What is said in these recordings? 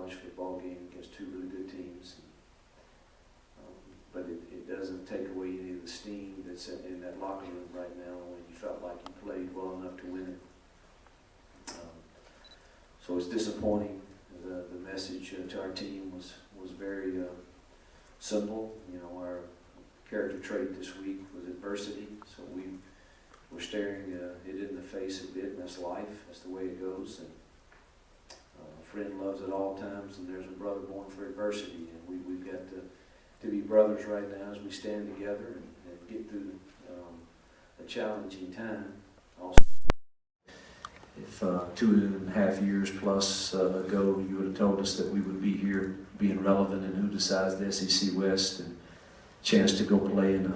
college football game against two really good teams. But it doesn't take away any of the steam that's in that locker room right now when you felt like you played well enough to win it. So it's disappointing. The message to our team was very simple. You know, our character trait this week was adversity. So we were staring it in the face a bit, and that's life. That's the way it goes. And a friend loves at all times, and there's a brother born for adversity. And we've got to be brothers right now as we stand together and get through a challenging time. Also, if 2.5 years plus ago you would have told us that we would be here being relevant in who decides the SEC West and chance to go play in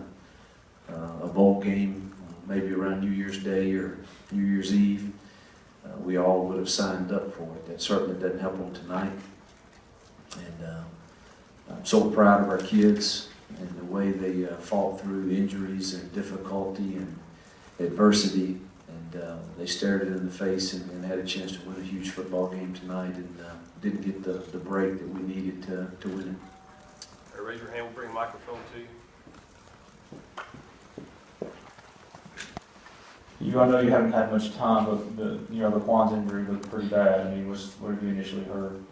a bowl game, maybe around New Year's Day or New Year's Eve, we all would have signed up for it. That certainly doesn't help them tonight. And I'm so proud of our kids and the way they fought through injuries and difficulty and adversity. And they stared it in the face and had a chance to win a huge football game tonight, and didn't get the break that we needed to win it. Raise your hand, we'll bring a microphone to you. I know you haven't had much time, but the Laquan's injury looked pretty bad. I mean, what have you initially heard?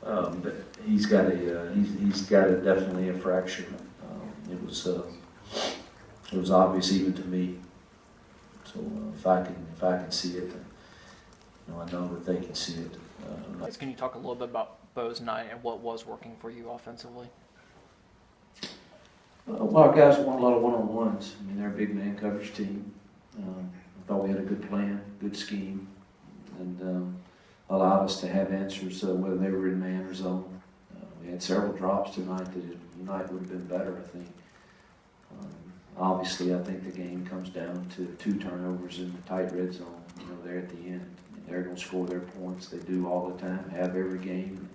But he's got definitely a fracture. It was obvious even to me. So if I can see it, I know that they can see it. Can you talk a little bit about Bo's night and what was working for you offensively? Well, our guys won a lot of one-on-ones. I mean, they're a big man coverage team. I thought we had a good plan, good scheme, and allowed us to have answers whether they were in man or zone. We had several drops tonight that tonight would have been better, I think. Obviously, I think the game comes down to 2 turnovers in the tight red zone, there at the end. They're going to score their points. They do all the time, have every game.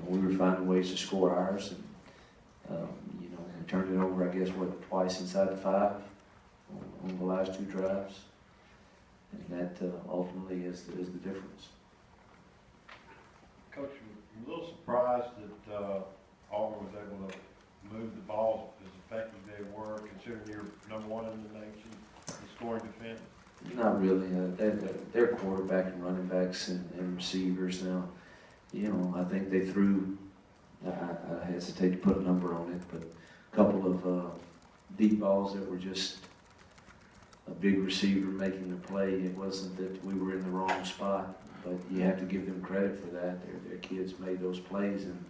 We were finding ways to score ours, and we turned it over, I guess, twice inside the 5 on the last 2 drives. And that ultimately is the difference. Coach, I'm a little surprised that Auburn was able to move the ball as effectively they were, considering you're #1 in the nation in scoring defense. Not really. They're quarterback and running backs and receivers now. I think they threw, I hesitate to put a number on it, but a couple of deep balls that were just a big receiver making the play. It wasn't that we were in the wrong spot, but you have to give them credit for that. Their kids made those plays, and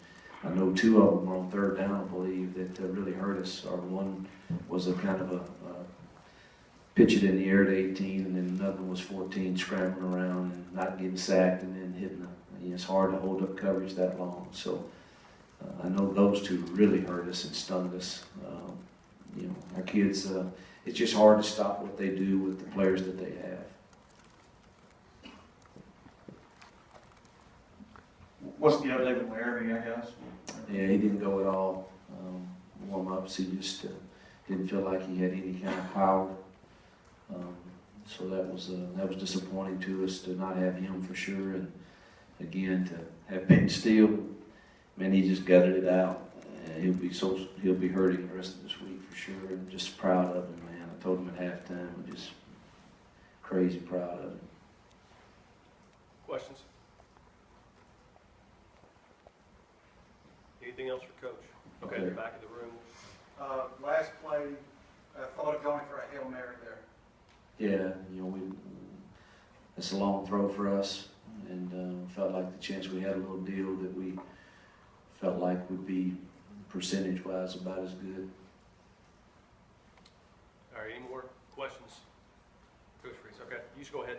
I know 2 of them were on 3rd down, I believe, that really hurt us. Or one was a kind of a pitch it in the air to 18, and then another one was 14, scrambling around and not getting sacked, and then hitting it's hard to hold up coverage that long. So I know those 2 really hurt us and stunned us. Our kids, it's just hard to stop what they do with the players that they have. What's the update with Larry, I guess? Yeah, he didn't go at all. Warm-ups, he just didn't feel like he had any kind of power. So that was disappointing to us to not have him for sure, and again to have Ben Steele, man, he just gutted it out. He'll be hurting the rest of this week for sure, and just proud of him, man. I told him at halftime, I'm just crazy proud of him. Questions? Anything else for Coach? Okay, in the back of the room. Last play, I thought of going for a Hail Mary there. Yeah, it's a long throw for us, and felt like the chance we had a little deal that we felt like would be percentage-wise about as good. All right, any more questions? Coach Freeze, okay, you just go ahead.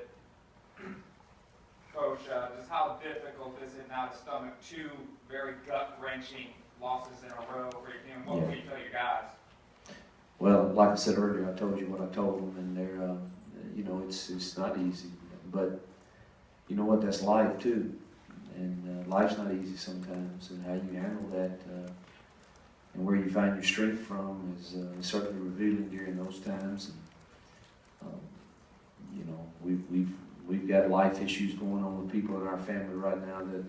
Coach, just how difficult is it now to stomach 2 very gut-wrenching losses in a row for your team? What will you tell your guys? Well, like I said earlier, I told you what I told them, and they're, it's not easy, but you know what? That's life too, and life's not easy sometimes, and how you handle that and where you find your strength from is certainly revealing during those times. And, we've got life issues going on with people in our family right now that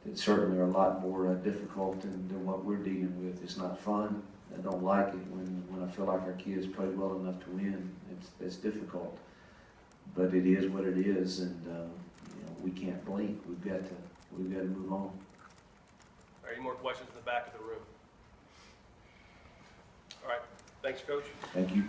that certainly are a lot more difficult than what we're dealing with. It's not fun. I don't like it when I feel like our kids play well enough to win. It's difficult, but it is what it is, and you know, we can't blink. We've got to move on. Are any more questions in the back of the room? All right, thanks, Coach. Thank you.